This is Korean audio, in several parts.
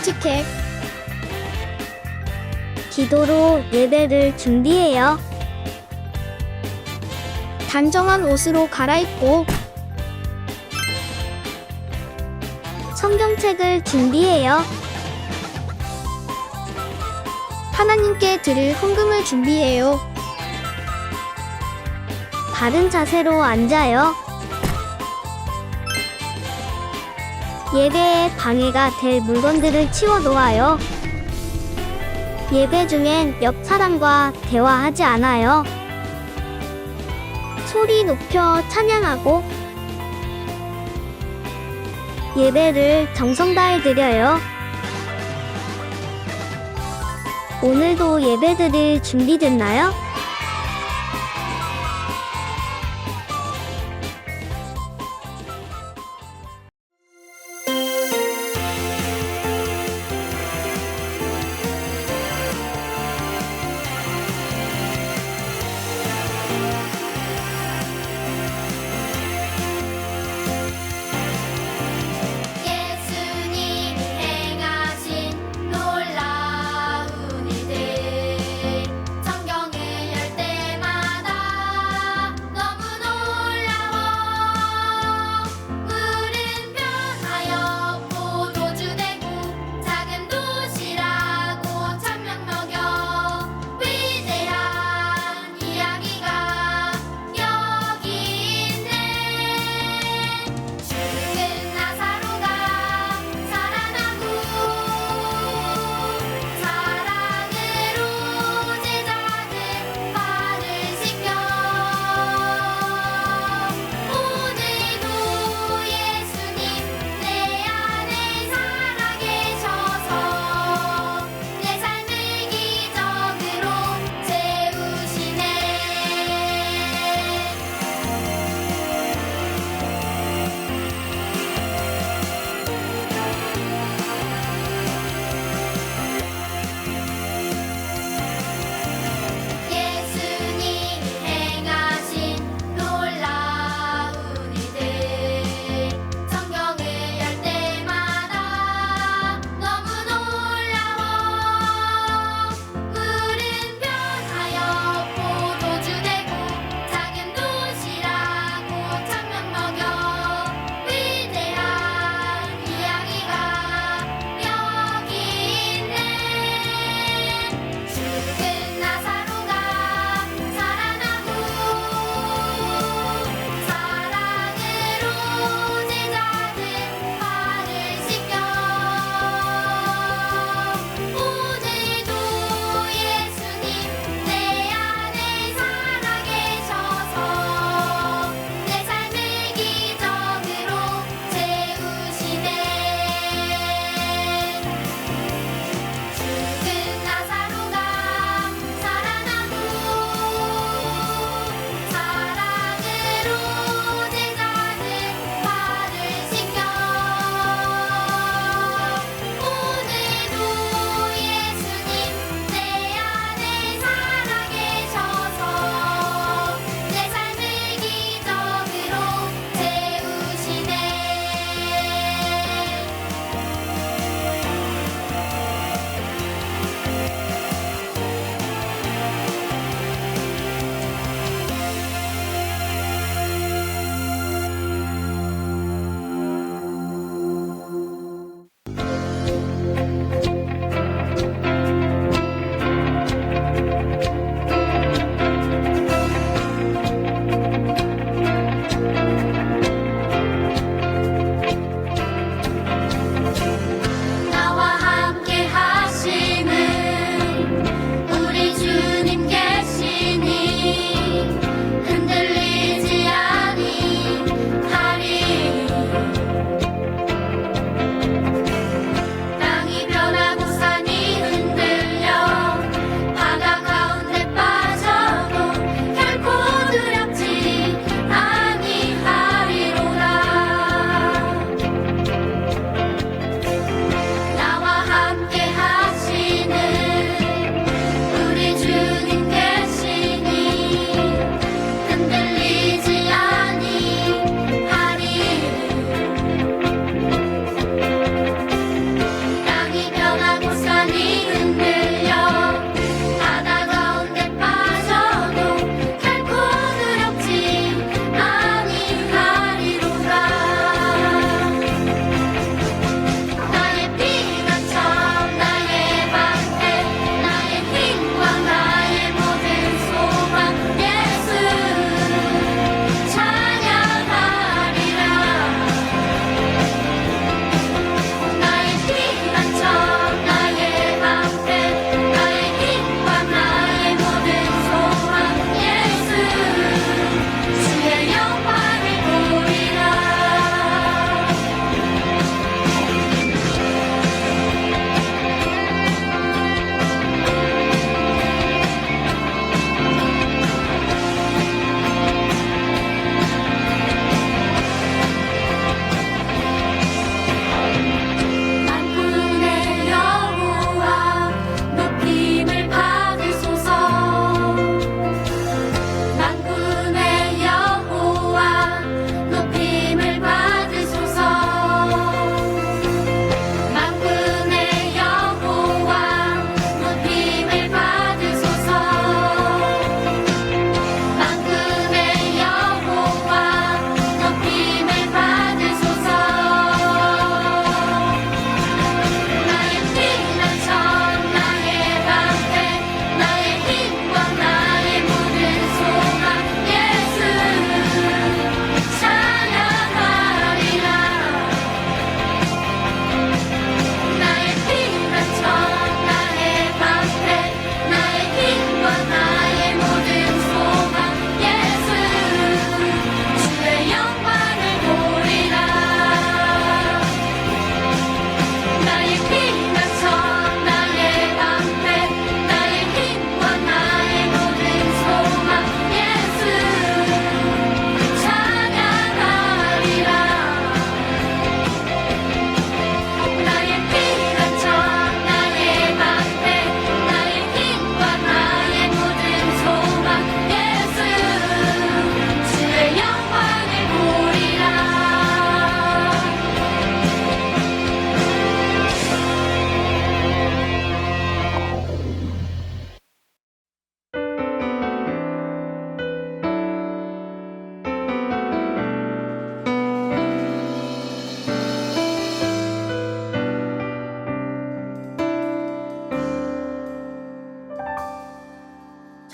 티켓. 기도로 예배를 준비해요. 단정한 옷으로 갈아입고 성경책을 준비해요. 하나님께 드릴 헌금을 준비해요. 바른 자세로 앉아요. 예배에 방해가 될 물건들을 치워 놓아요. 예배 중엔 옆 사람과 대화하지 않아요. 소리 높여 찬양하고 예배를 정성 다해 드려요. 오늘도 예배드릴 준비됐나요? 예수님이 행하신 놀라운 일들 성경을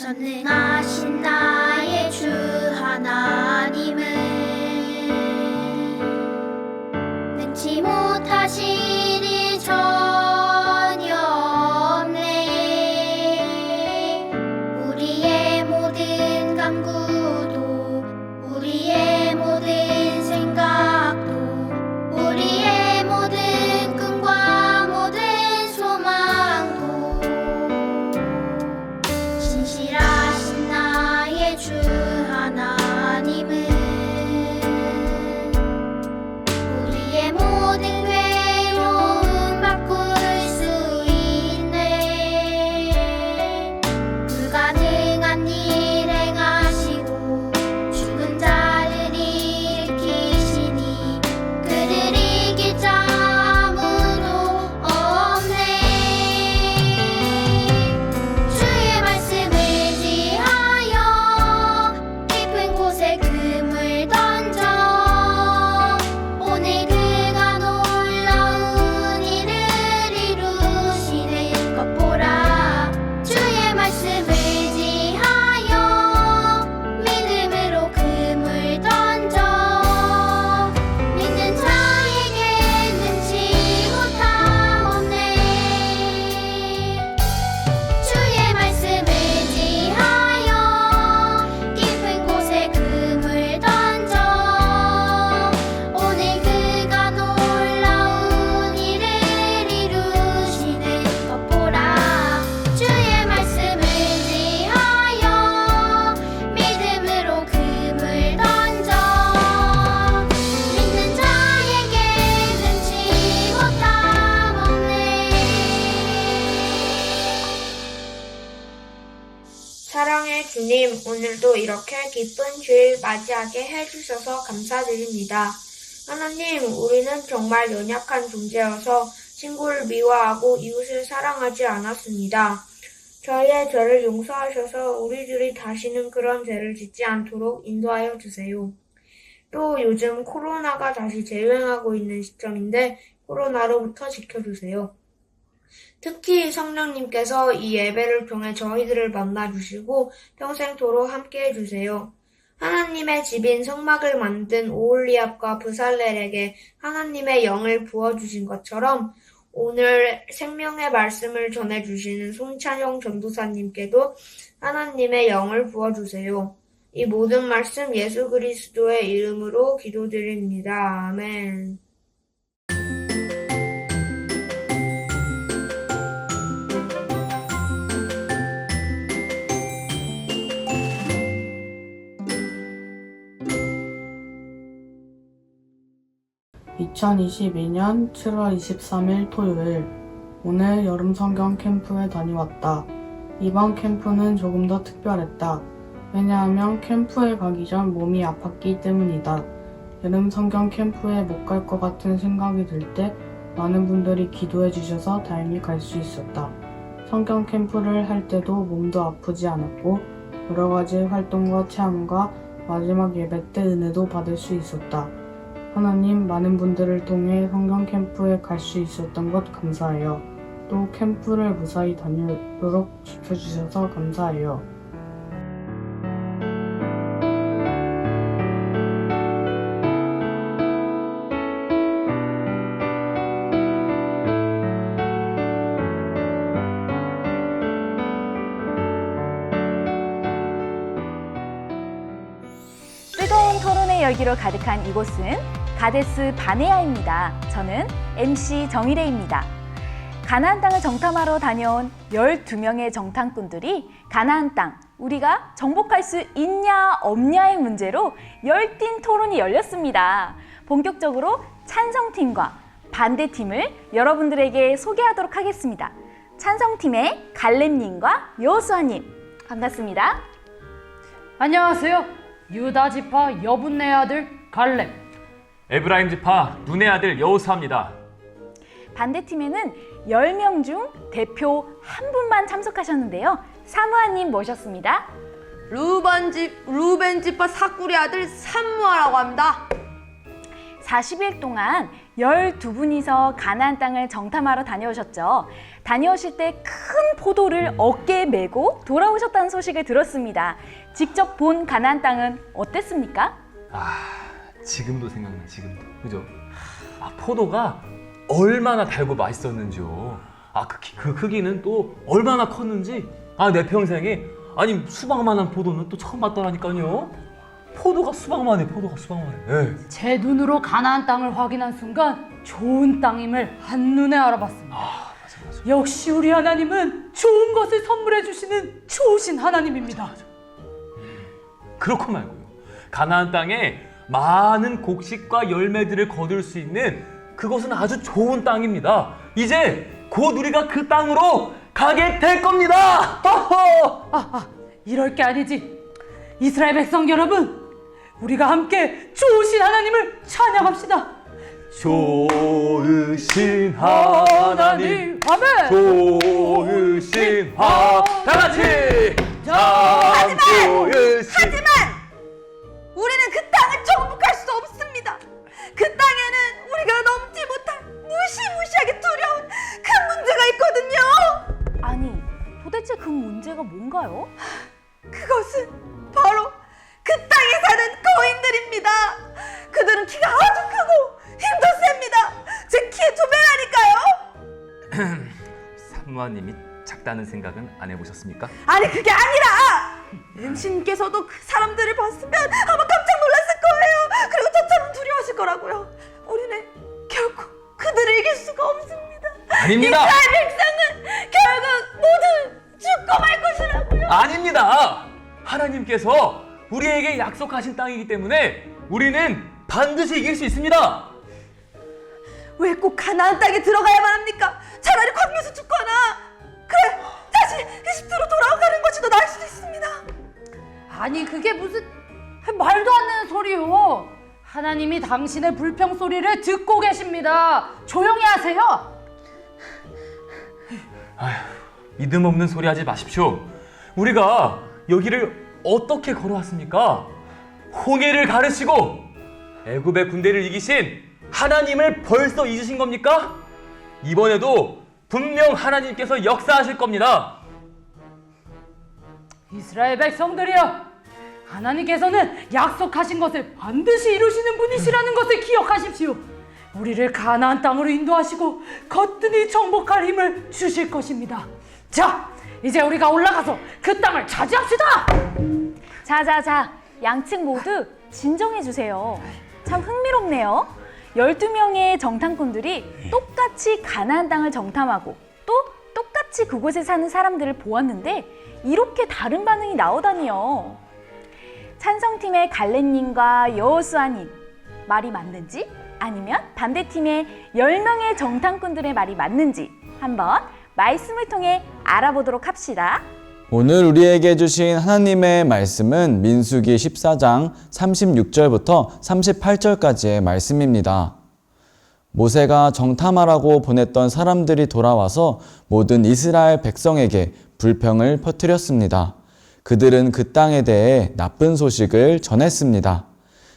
전능하신 나의 주 하나님은 능치 못하신 일 전혀 없네. 우리의 모든 간구도 우리의 모든 생각도 우리의 모든 꿈과 모든 소망도 신실하신 나의 주 하나님은 우리의 모든 괴로움 바꿀 수 있네. 불가능한 일 행하시고 죽은 자를 일으키시니 그를 이길 자 아무도 없네. 주의 말씀을 지하여 깊은 곳에 금을 던져 오늘 그가 놀라운 일을 이루시는 것 보라. 주의 말씀을 지하여 믿음으로 금을 던져 믿는 자에게 능치 못함 없네. 주의 말씀을 지하여 깊은 곳에 금을 던져 오늘 그가 놀라운 일을 이루시는 것 보라. 주의 말씀을 지하여 믿음으로 금을 던져 믿는 자에게 능치 못함 없네. 사랑의 주님, 오늘도 이렇게 기쁜 주일 맞이하게 해주셔서 감사드립니다. 하나님, 우리는 정말 연약한 존재여서 친구를 미워하고 이웃을 사랑하지 않았습니다. 저희의 죄를 용서하셔서 우리들이 다시는 그런 죄를 짓지 않도록 인도하여 주세요. 또 요즘 코로나가 다시 재유행하고 있는 시점인데 코로나로부터 지켜주세요. 특히 성령님께서 이 예배를 통해 저희들을 만나주시고 평생토록 함께해 주세요. 하나님의 집인 성막을 만든 오홀리압과 브살렐에게 하나님의 영을 부어주신 것처럼 오늘 생명의 말씀을 전해주시는 손찬영 전도사님께도 하나님의 영을 부어주세요. 이 모든 말씀 예수 그리스도의 이름으로 기도드립니다. 아멘. (2022년 7월 23일) 토요일. 오늘 여름 성경 캠프에 다녀왔다. 이번 캠프는 조금 더 특별했다. 왜냐하면 캠프에 가기 전 몸이 아팠기 때문이다. 여름 성경 캠프에 못 갈 것 같은 생각이 들 때 많은 분들이 기도해 주셔서 다행히 갈 수 있었다. 성경 캠프를 할 때도 몸도 아프지 않았고 여러 가지 활동과 체험과 마지막 예배 때 은혜도 받을 수 있었다. 하나님, 많은 분들을 통해 성경 캠프에 갈 수 있었던 것 감사해요. 또 캠프를 무사히 다녀오도록 지켜주셔서 감사해요. 뜨거운 토론의 열기로 가득한 이곳은 가데스 바네아입니다. 저는 MC 정일혜입니다. 가나안 땅을 정탐하러 다녀온 12명의 정탐꾼들이 가나안 땅, 우리가 정복할 수 있냐 없냐의 문제로 열띤 토론이 열렸습니다. 본격적으로 찬성팀과 반대팀을 여러분들에게 소개하도록 하겠습니다. 찬성팀의 갈렙님과 여호수아님, 반갑습니다. 안녕하세요. 유다 지파 여분네 아들 갈렙. 에브라임 지파 눈의 아들 여호수아입니다. 반대팀에는 10명 중 대표 한 분만 참석하셨는데요. 사무아님 모셨습니다. 루벤 지파 사꾸리 아들 삼무아라고 합니다. 40일 동안 12분이서 가나안 땅을 정탐하러 다녀오셨죠. 다녀오실 때 큰 포도를 어깨에 메고 돌아오셨다는 소식을 들었습니다. 직접 본 가나안 땅은 어땠습니까? 지금도 생각나, 지금도. 그죠? 포도가 얼마나 달고 맛있었는지요. 그 크기는 또 얼마나 컸는지. 내 평생에, 수박만한 포도는 또 처음 봤더라니까요. 포도가 수박만해, 포도가 수박만해. 네. 제 눈으로 가나안 땅을 확인한 순간 좋은 땅임을 한눈에 알아봤습니다. 맞아. 역시 우리 하나님은 좋은 것을 선물해 주시는 좋으신 하나님입니다. 그렇고 말고요. 가나안 땅에 많은 곡식과 열매들을 거둘 수 있는 그것은 아주 좋은 땅입니다. 이제 곧 우리가 그 땅으로 가게 될 겁니다. 이럴 게 아니지. 이스라엘 백성 여러분, 우리가 함께 좋으신 하나님을 찬양합시다. 좋으신 하나님, 아멘. 좋으신 다 같이 하지만 우리는 그 땅을 정복할 수 없습니다. 그 땅에는 우리가 넘지 못할 무시무시하게 두려운 큰 문제가 있거든요. 아니, 도대체 그 문제가 뭔가요? 그것은 바로 그 땅에 사는 거인들입니다. 그들은 키가 아주 크고 힘도 셉니다. 제 키의 2배라니까요. 사무아님이 작다는 생각은 안 해보셨습니까? 아니 그게 아니라 MC님께서도 그 사람들을 봤으면 아마 깜짝 놀랐을 거예요. 그리고 저처럼 두려워하실 거라고요. 우리는 결코 그들을 이길 수가 없습니다. 아닙니다. 이스라엘 백성은 결국 모두 죽고 말 것이라고요. 아닙니다. 하나님께서 우리에게 약속하신 땅이기 때문에 우리는 반드시 이길 수 있습니다. 왜 꼭 가나안 땅에 들어가야만 합니까? 차라리 광야에서 죽거나 그래 다시 이집트로 돌아가는 것이 더 나을 수도 있습니다. 아니 그게 무슨 말도 안 되는 소리요. 하나님이 당신의 불평 소리를 듣고 계십니다. 조용히 하세요. 믿음 없는 소리 하지 마십시오. 우리가 여기를 어떻게 걸어왔습니까? 홍해를 가르시고 애굽의 군대를 이기신 하나님을 벌써 잊으신 겁니까? 이번에도 분명 하나님께서 역사하실 겁니다. 이스라엘 백성들이여, 하나님께서는 약속하신 것을 반드시 이루시는 분이시라는 것을 기억하십시오. 우리를 가나안 땅으로 인도하시고 거뜬히 정복할 힘을 주실 것입니다. 자, 이제 우리가 올라가서 그 땅을 차지합시다. 자, 양측 모두 진정해 주세요. 참 흥미롭네요. 12명의 정탐꾼들이 똑같이 가나안 땅을 정탐하고 또 똑같이 그곳에 사는 사람들을 보았는데 이렇게 다른 반응이 나오다니요. 찬성팀의 갈렙님과 여호수아님 말이 맞는지 아니면 반대팀의 10명의 정탐꾼들의 말이 맞는지 한번 말씀을 통해 알아보도록 합시다. 오늘 우리에게 주신 하나님의 말씀은 민수기 14장 36절부터 38절까지의 말씀입니다. 모세가 정탐하라고 보냈던 사람들이 돌아와서 모든 이스라엘 백성에게 불평을 퍼뜨렸습니다. 그들은 그 땅에 대해 나쁜 소식을 전했습니다.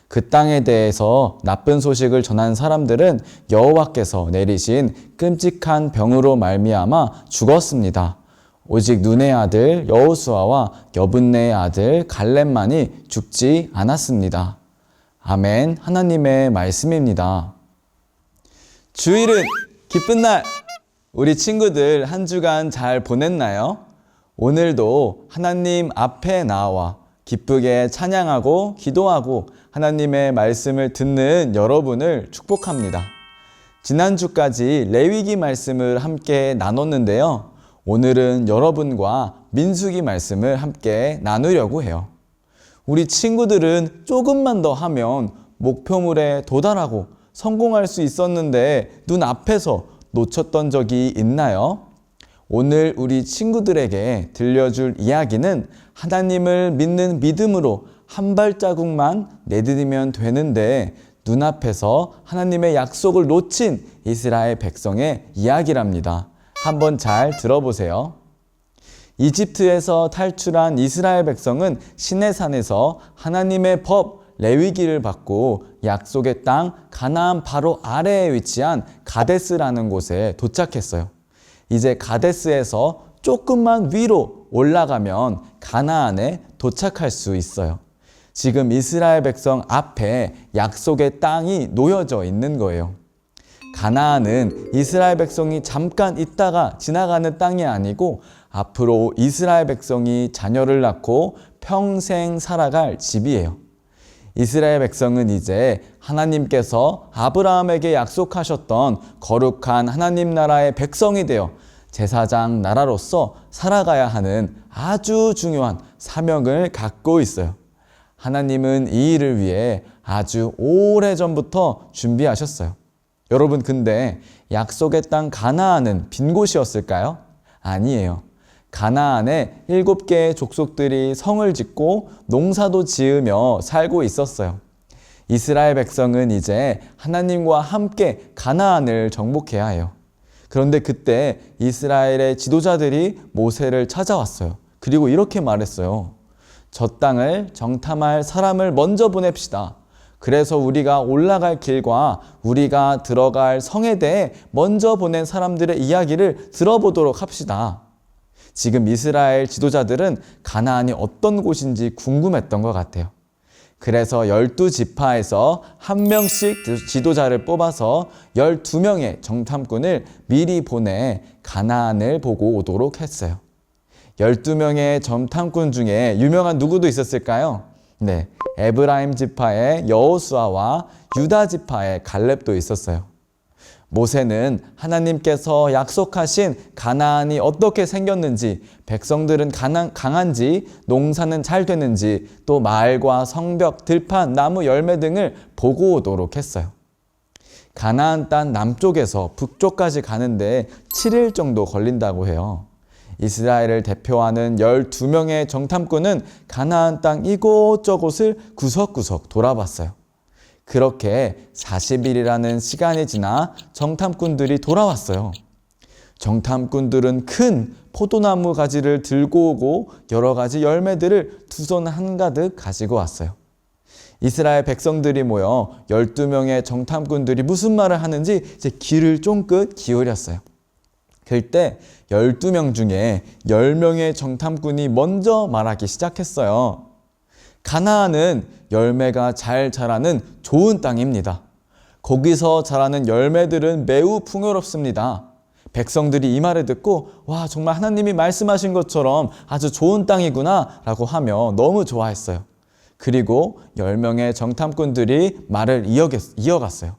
그 땅에 대해서 나쁜 소식을 전한 사람들은 여호와께서 내리신 끔찍한 병으로 말미암아 죽었습니다. 오직 눈의 아들 여호수아와 여분네의 아들 갈렙만이 죽지 않았습니다. 아멘. 하나님의 말씀입니다. 주일은 기쁜 날. 우리 친구들 한 주간 잘 보냈나요? 오늘도 하나님 앞에 나와 기쁘게 찬양하고 기도하고 하나님의 말씀을 듣는 여러분을 축복합니다. 지난주까지 레위기 말씀을 함께 나눴는데요. 오늘은 여러분과 민수기 말씀을 함께 나누려고 해요. 우리 친구들은 조금만 더 하면 목표물에 도달하고 성공할 수 있었는데 눈앞에서 놓쳤던 적이 있나요? 오늘 우리 친구들에게 들려줄 이야기는 하나님을 믿는 믿음으로 한 발자국만 내디디면 되는데 눈앞에서 하나님의 약속을 놓친 이스라엘 백성의 이야기랍니다. 한번 잘 들어보세요. 이집트에서 탈출한 이스라엘 백성은 시내산에서 하나님의 법 레위기를 받고 약속의 땅 가나안 바로 아래에 위치한 가데스라는 곳에 도착했어요. 이제 가데스에서 조금만 위로 올라가면 가나안에 도착할 수 있어요. 지금 이스라엘 백성 앞에 약속의 땅이 놓여져 있는 거예요. 가나안은 이스라엘 백성이 잠깐 있다가 지나가는 땅이 아니고 앞으로 이스라엘 백성이 자녀를 낳고 평생 살아갈 집이에요. 이스라엘 백성은 이제 하나님께서 아브라함에게 약속하셨던 거룩한 하나님 나라의 백성이 되어 제사장 나라로서 살아가야 하는 아주 중요한 사명을 갖고 있어요. 하나님은 이 일을 위해 아주 오래전부터 준비하셨어요. 여러분, 근데 약속의 땅 가나안은 빈 곳이었을까요? 아니에요. 가나안에 7개의 족속들이 성을 짓고 농사도 지으며 살고 있었어요. 이스라엘 백성은 이제 하나님과 함께 가나안을 정복해야 해요. 그런데 그때 이스라엘의 지도자들이 모세를 찾아왔어요. 그리고 이렇게 말했어요. 저 땅을 정탐할 사람을 먼저 보냅시다. 그래서 우리가 올라갈 길과 우리가 들어갈 성에 대해 먼저 보낸 사람들의 이야기를 들어보도록 합시다. 지금 이스라엘 지도자들은 가나안이 어떤 곳인지 궁금했던 것 같아요. 그래서 12지파에서 한 명씩 지도자를 뽑아서 12명의 정탐꾼을 미리 보내 가나안을 보고 오도록 했어요. 12명의 정탐꾼 중에 유명한 누구도 있었을까요? 네, 에브라임 지파의 여호수아와 유다 지파의 갈렙도 있었어요. 모세는 하나님께서 약속하신 가나안이 어떻게 생겼는지, 백성들은 강한지, 농사는 잘 되는지, 또 마을과 성벽, 들판, 나무 열매 등을 보고 오도록 했어요. 가나안 땅 남쪽에서 북쪽까지 가는데 7일 정도 걸린다고 해요. 이스라엘을 대표하는 12명의 정탐꾼은 가나안 땅 이곳저곳을 구석구석 돌아봤어요. 그렇게 40일이라는 시간이 지나 정탐꾼들이 돌아왔어요. 정탐꾼들은 큰 포도나무 가지를 들고 오고 여러 가지 열매들을 두 손 한가득 가지고 왔어요. 이스라엘 백성들이 모여 12명의 정탐꾼들이 무슨 말을 하는지 이제 귀를 쫑긋 기울였어요. 그때 12명 중에 10명의 정탐꾼이 먼저 말하기 시작했어요. 가나안은 열매가 잘 자라는 좋은 땅입니다. 거기서 자라는 열매들은 매우 풍요롭습니다. 백성들이 이 말을 듣고 와, 정말 하나님이 말씀하신 것처럼 아주 좋은 땅이구나 라고 하며 너무 좋아했어요. 그리고 10명의 정탐꾼들이 말을 이어갔어요.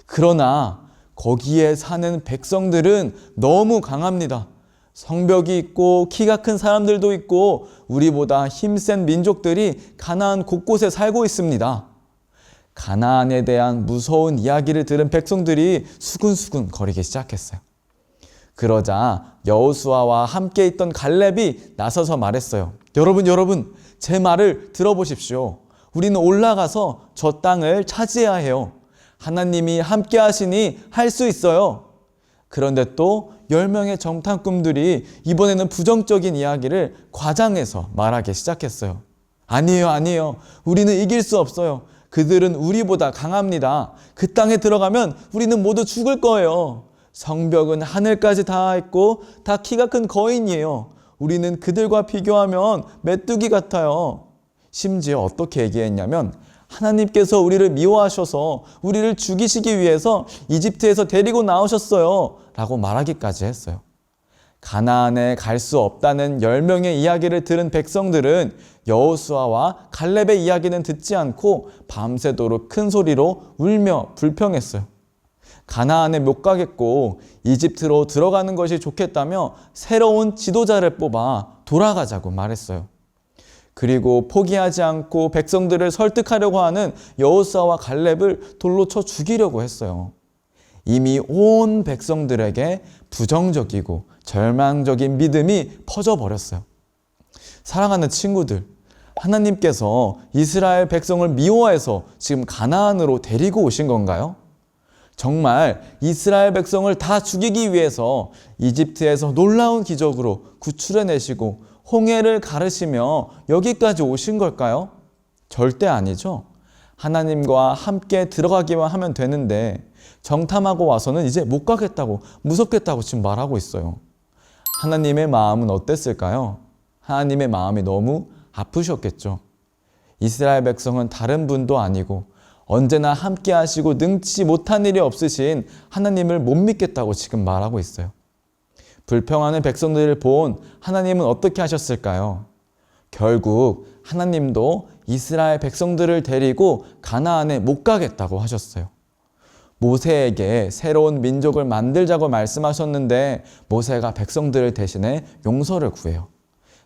그러나 거기에 사는 백성들은 너무 강합니다. 성벽이 있고 키가 큰 사람들도 있고 우리보다 힘센 민족들이 가나안 곳곳에 살고 있습니다. 가나안에 대한 무서운 이야기를 들은 백성들이 수근수근 거리기 시작했어요. 그러자 여호수아와 함께 있던 갈렙이 나서서 말했어요. 여러분, 제 말을 들어보십시오. 우리는 올라가서 저 땅을 차지해야 해요. 하나님이 함께 하시니 할 수 있어요. 그런데 또 10명의 정탐꾼들이 이번에는 부정적인 이야기를 과장해서 말하기 시작했어요. 아니에요. 우리는 이길 수 없어요. 그들은 우리보다 강합니다. 그 땅에 들어가면 우리는 모두 죽을 거예요. 성벽은 하늘까지 닿아 있고 다 키가 큰 거인이에요. 우리는 그들과 비교하면 메뚜기 같아요. 심지어 어떻게 얘기했냐면 하나님께서 우리를 미워하셔서 우리를 죽이시기 위해서 이집트에서 데리고 나오셨어요 라고 말하기까지 했어요. 가나안에 갈 수 없다는 10명의 이야기를 들은 백성들은 여호수아와 갈렙의 이야기는 듣지 않고 밤새도록 큰 소리로 울며 불평했어요. 가나안에 못 가겠고 이집트로 들어가는 것이 좋겠다며 새로운 지도자를 뽑아 돌아가자고 말했어요. 그리고 포기하지 않고 백성들을 설득하려고 하는 여호수아와 갈렙을 돌로 쳐 죽이려고 했어요. 이미 온 백성들에게 부정적이고 절망적인 믿음이 퍼져버렸어요. 사랑하는 친구들, 하나님께서 이스라엘 백성을 미워해서 지금 가나안으로 데리고 오신 건가요? 정말 이스라엘 백성을 다 죽이기 위해서 이집트에서 놀라운 기적으로 구출해내시고 홍해를 가르시며 여기까지 오신 걸까요? 절대 아니죠. 하나님과 함께 들어가기만 하면 되는데 정탐하고 와서는 이제 못 가겠다고, 무섭겠다고 지금 말하고 있어요. 하나님의 마음은 어땠을까요? 하나님의 마음이 너무 아프셨겠죠. 이스라엘 백성은 다른 분도 아니고 언제나 함께 하시고 능치 못한 일이 없으신 하나님을 못 믿겠다고 지금 말하고 있어요. 불평하는 백성들을 본 하나님은 어떻게 하셨을까요? 결국 하나님도 이스라엘 백성들을 데리고 가나안에 못 가겠다고 하셨어요. 모세에게 새로운 민족을 만들자고 말씀하셨는데 모세가 백성들을 대신해 용서를 구해요.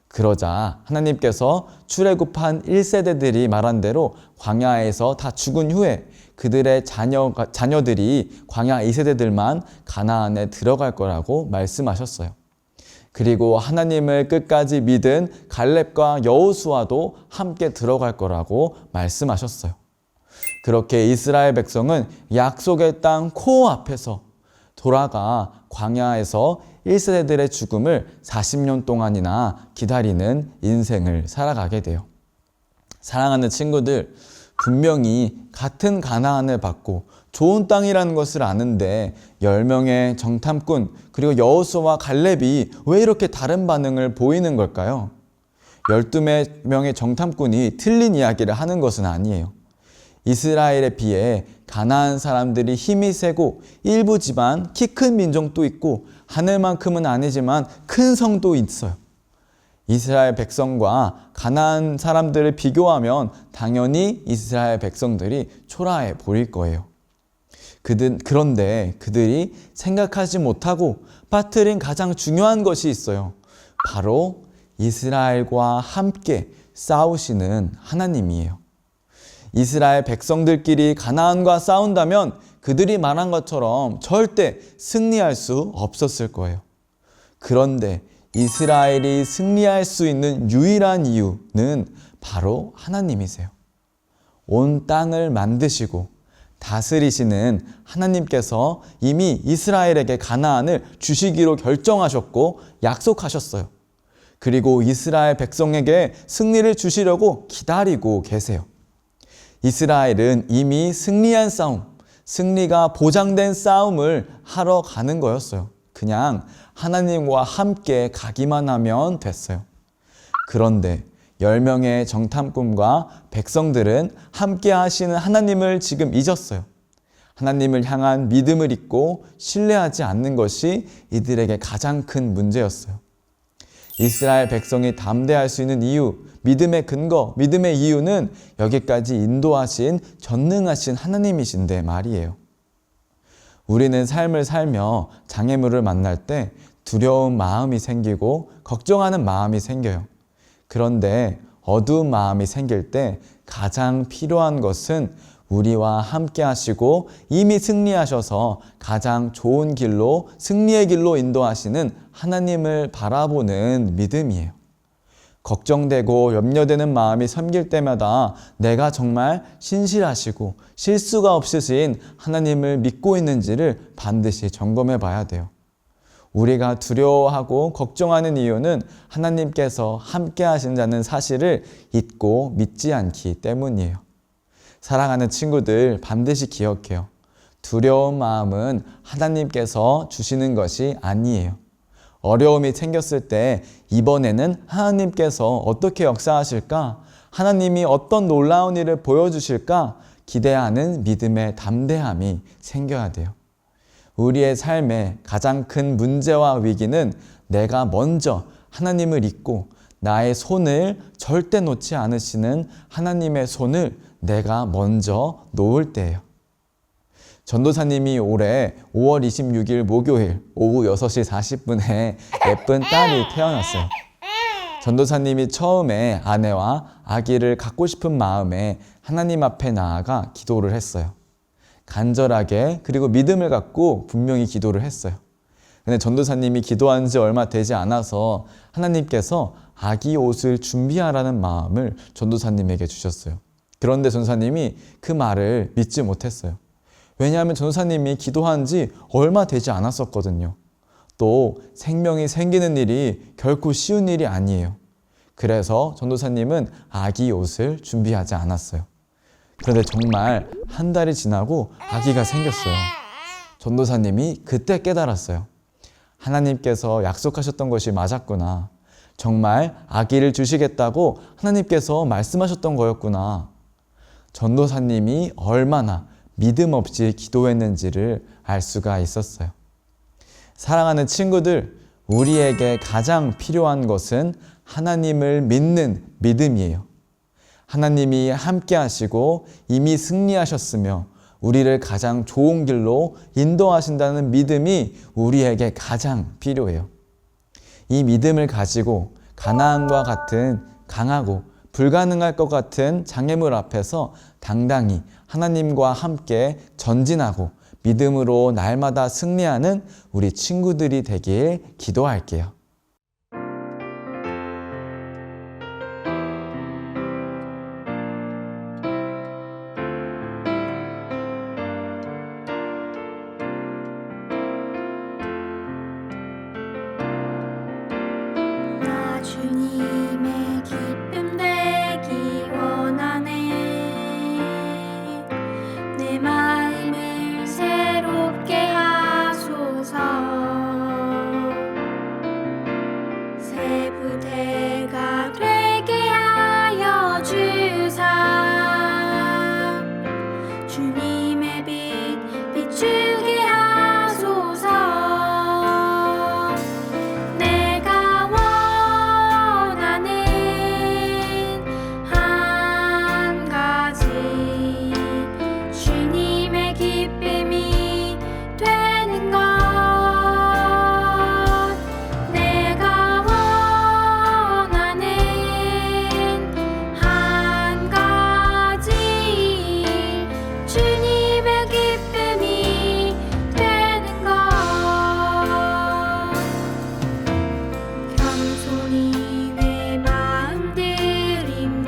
그러자 하나님께서 출애굽한 1세대들이 말한 대로 광야에서 다 죽은 후에 그들의 자녀들이 광야 2세대들만 가나안에 들어갈 거라고 말씀하셨어요. 그리고 하나님을 끝까지 믿은 갈렙과 여호수아도 함께 들어갈 거라고 말씀하셨어요. 그렇게 이스라엘 백성은 약속의 땅 코앞에서 돌아가 광야에서 1세대들의 죽음을 40년 동안이나 기다리는 인생을 살아가게 돼요. 사랑하는 친구들, 분명히 같은 가나안을 받고 좋은 땅이라는 것을 아는데 10명의 정탐꾼 그리고 여호수아와 갈렙이 왜 이렇게 다른 반응을 보이는 걸까요? 12명의 정탐꾼이 틀린 이야기를 하는 것은 아니에요. 이스라엘에 비해 가나안 사람들이 힘이 세고 일부지만 키 큰 민족도 있고 하늘만큼은 아니지만 큰 성도 있어요. 이스라엘 백성과 가나안 사람들을 비교하면 당연히 이스라엘 백성들이 초라해 보일 거예요. 그런데 그들이 생각하지 못하고 빠뜨린 가장 중요한 것이 있어요. 바로 이스라엘과 함께 싸우시는 하나님이에요. 이스라엘 백성들끼리 가나안과 싸운다면 그들이 말한 것처럼 절대 승리할 수 없었을 거예요. 그런데 이스라엘이 승리할 수 있는 유일한 이유는 바로 하나님이세요. 온 땅을 만드시고 다스리시는 하나님께서 이미 이스라엘에게 가나안을 주시기로 결정하셨고 약속하셨어요. 그리고 이스라엘 백성에게 승리를 주시려고 기다리고 계세요. 이스라엘은 이미 승리한 싸움, 승리가 보장된 싸움을 하러 가는 거였어요. 그냥 하나님과 함께 가기만 하면 됐어요. 그런데 10명의 정탐꾼과 백성들은 함께 하시는 하나님을 지금 잊었어요. 하나님을 향한 믿음을 잊고 신뢰하지 않는 것이 이들에게 가장 큰 문제였어요. 이스라엘 백성이 담대할 수 있는 이유, 믿음의 근거, 믿음의 이유는 여기까지 인도하신 전능하신 하나님이신데 말이에요. 우리는 삶을 살며 장애물을 만날 때 두려운 마음이 생기고 걱정하는 마음이 생겨요. 그런데 어두운 마음이 생길 때 가장 필요한 것은 우리와 함께 하시고 이미 승리하셔서 가장 좋은 길로, 승리의 길로 인도하시는 하나님을 바라보는 믿음이에요. 걱정되고 염려되는 마음이 섬길 때마다 내가 정말 신실하시고 실수가 없으신 하나님을 믿고 있는지를 반드시 점검해 봐야 돼요. 우리가 두려워하고 걱정하는 이유는 하나님께서 함께 하신다는 사실을 잊고 믿지 않기 때문이에요. 사랑하는 친구들, 반드시 기억해요. 두려운 마음은 하나님께서 주시는 것이 아니에요. 어려움이 생겼을 때 이번에는 하나님께서 어떻게 역사하실까? 하나님이 어떤 놀라운 일을 보여주실까? 기대하는 믿음의 담대함이 생겨야 돼요. 우리의 삶의 가장 큰 문제와 위기는 내가 먼저 하나님을 잊고 나의 손을 절대 놓지 않으시는 하나님의 손을 내가 먼저 놓을 때예요. 전도사님이 올해 5월 26일 목요일 오후 6시 40분에 예쁜 딸이 태어났어요. 전도사님이 처음에 아내와 아기를 갖고 싶은 마음에 하나님 앞에 나아가 기도를 했어요. 간절하게 그리고 믿음을 갖고 분명히 기도를 했어요. 근데 전도사님이 기도한 지 얼마 되지 않아서 하나님께서 아기 옷을 준비하라는 마음을 전도사님에게 주셨어요. 그런데 전도사님이 그 말을 믿지 못했어요. 왜냐하면 전도사님이 기도한 지 얼마 되지 않았었거든요. 또 생명이 생기는 일이 결코 쉬운 일이 아니에요. 그래서 전도사님은 아기 옷을 준비하지 않았어요. 그런데 정말 한 달이 지나고 아기가 생겼어요. 전도사님이 그때 깨달았어요. 하나님께서 약속하셨던 것이 맞았구나. 정말 아기를 주시겠다고 하나님께서 말씀하셨던 거였구나. 전도사님이 얼마나 믿음 없이 기도했는지를 알 수가 있었어요. 사랑하는 친구들, 우리에게 가장 필요한 것은 하나님을 믿는 믿음이에요. 하나님이 함께 하시고 이미 승리하셨으며 우리를 가장 좋은 길로 인도하신다는 믿음이 우리에게 가장 필요해요. 이 믿음을 가지고 가나안과 같은 강하고 불가능할 것 같은 장애물 앞에서 당당히 하나님과 함께 전진하고 믿음으로 날마다 승리하는 우리 친구들이 되길 기도할게요. 나 주님의 기쁨 되기 원하네. 내 마음을 새롭게 하소서. 새 부대가 되게 하여 주사. 주님의 빛 비추게 하소서. 내가 원하는 한 가지 주님의 기쁨이 되는 것. 내가 원하는 한 가지 주님의 기쁨이 되는 것. 겸손히 내 마음 드립니다.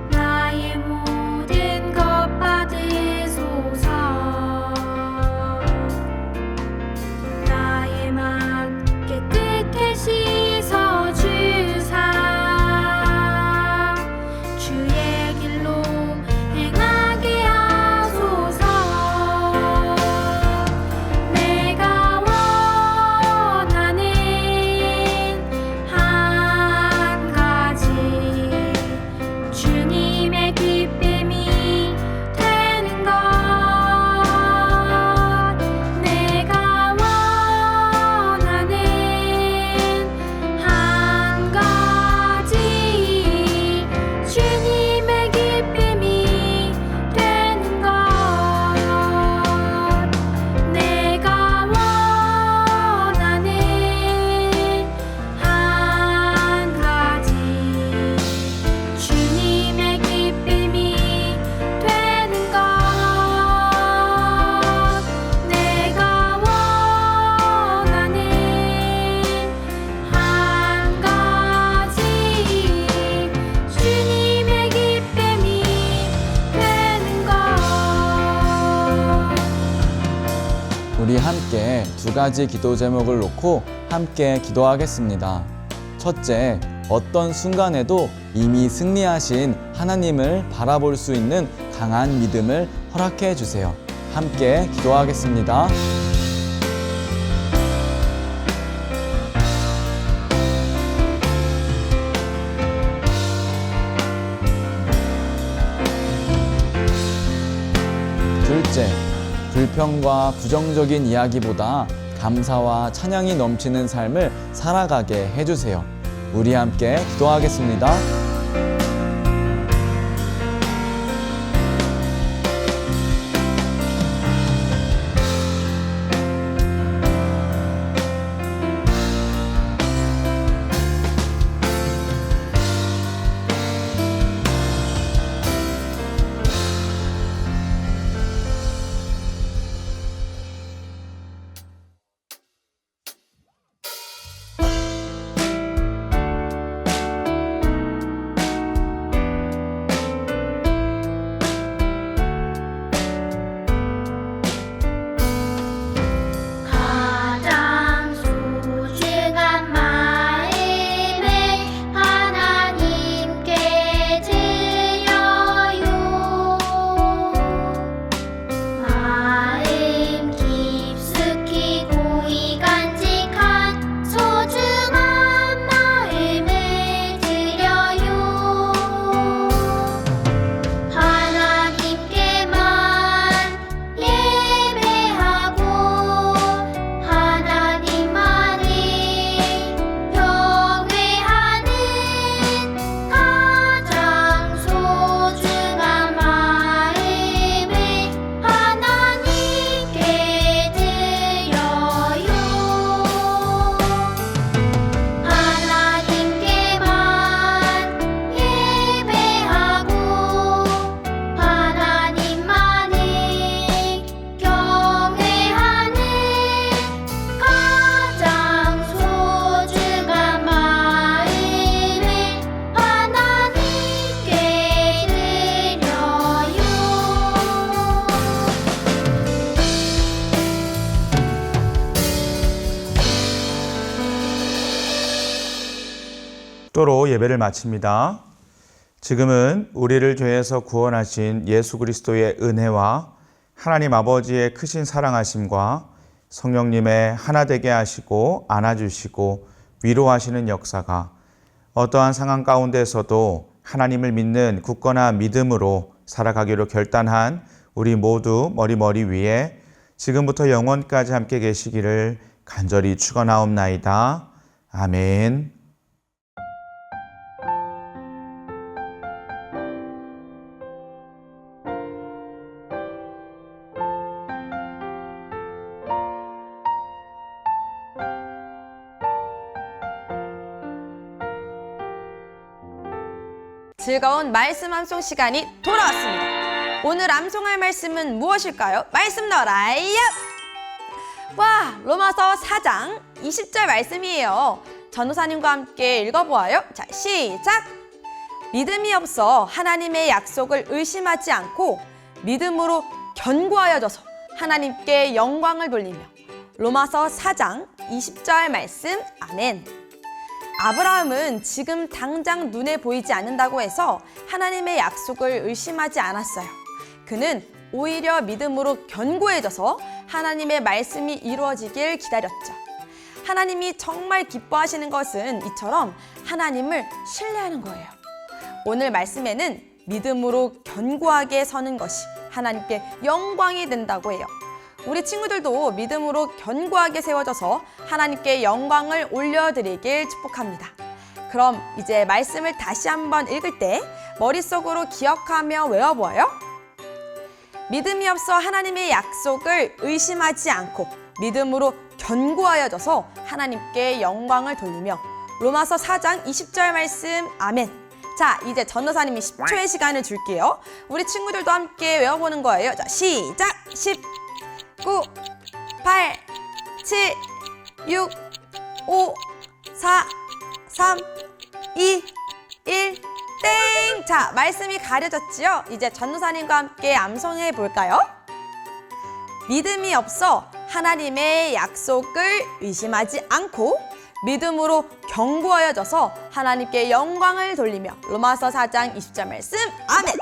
나의 모든 것 받으소서. 나의 맘 깨끗게 씻어 주사. 주의 길로 행하게 하소서. 내가 원하는 한 가지 주님의 기쁨이 되는 것. 내가 원하는 한 가지 주님의 기쁨이 되는 것. 내가 원하는 한 가지 주님의 기쁨이 되는 것. 내가 원하는 한 가지 주님의 기쁨이 되는 것. 우리 함께 두 가지 기도 제목을 놓고 함께 기도하겠습니다. 첫째, 어떤 순간에도 이미 승리하신 하나님을 바라볼 수 있는 강한 믿음을 허락해 주세요. 함께 기도하겠습니다. 둘째, 불평과 부정적인 이야기보다 감사와 찬양이 넘치는 삶을 살아가게 해주세요. 우리 함께 기도하겠습니다. 기도로 예배를 마칩니다. 지금은 우리를 죄에서 구원하신 예수 그리스도의 은혜와 하나님 아버지의 크신 사랑하심과 성령님의 하나 되게 하시고 안아주시고 위로하시는 역사가 어떠한 상황 가운데서도 하나님을 믿는 굳건한 믿음으로 살아가기로 결단한 우리 모두 머리 위에 지금부터 영원까지 함께 계시기를 간절히 축원하옵나이다. 아멘. 즐거운 말씀 암송 시간이 돌아왔습니다. 오늘 암송할 말씀은 무엇일까요? 말씀 넣어라. 얍! 와, 로마서 4장 20절 말씀이에요. 전도사님과 함께 읽어보아요. 자, 시작! 믿음이 없어 하나님의 약속을 의심하지 않고 믿음으로 견고하여져서 하나님께 영광을 돌리며. 로마서 4장 20절 말씀. 아멘. 아브라함은 지금 당장 눈에 보이지 않는다고 해서 하나님의 약속을 의심하지 않았어요. 그는 오히려 믿음으로 견고해져서 하나님의 말씀이 이루어지길 기다렸죠. 하나님이 정말 기뻐하시는 것은 이처럼 하나님을 신뢰하는 거예요. 오늘 말씀에는 믿음으로 견고하게 서는 것이 하나님께 영광이 된다고 해요. 우리 친구들도 믿음으로 견고하게 세워져서 하나님께 영광을 올려드리길 축복합니다. 그럼 이제 말씀을 다시 한번 읽을 때 머릿속으로 기억하며 외워보아요. 믿음이 없어 하나님의 약속을 의심하지 않고 믿음으로 견고하여져서 하나님께 영광을 돌리며. 로마서 4장 20절 말씀. 아멘. 자, 이제 전도사님이 10초의 시간을 줄게요. 우리 친구들도 함께 외워보는 거예요. 자, 시작! 10, 9, 8, 7, 6, 5, 4, 3, 2, 1, 땡! 자, 말씀이 가려졌지요? 이제 전도사님과 함께 암송해 볼까요? 믿음이 없어 하나님의 약속을 의심하지 않고 믿음으로 견고하여져서 하나님께 영광을 돌리며. 로마서 4장 20절 말씀. 아멘!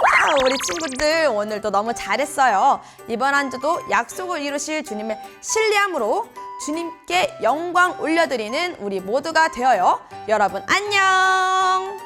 와우, 우리 친구들 오늘도 너무 잘했어요. 이번 한 주도 약속을 이루실 주님을 신뢰함으로 주님께 영광 올려드리는 우리 모두가 되어요. 여러분 안녕!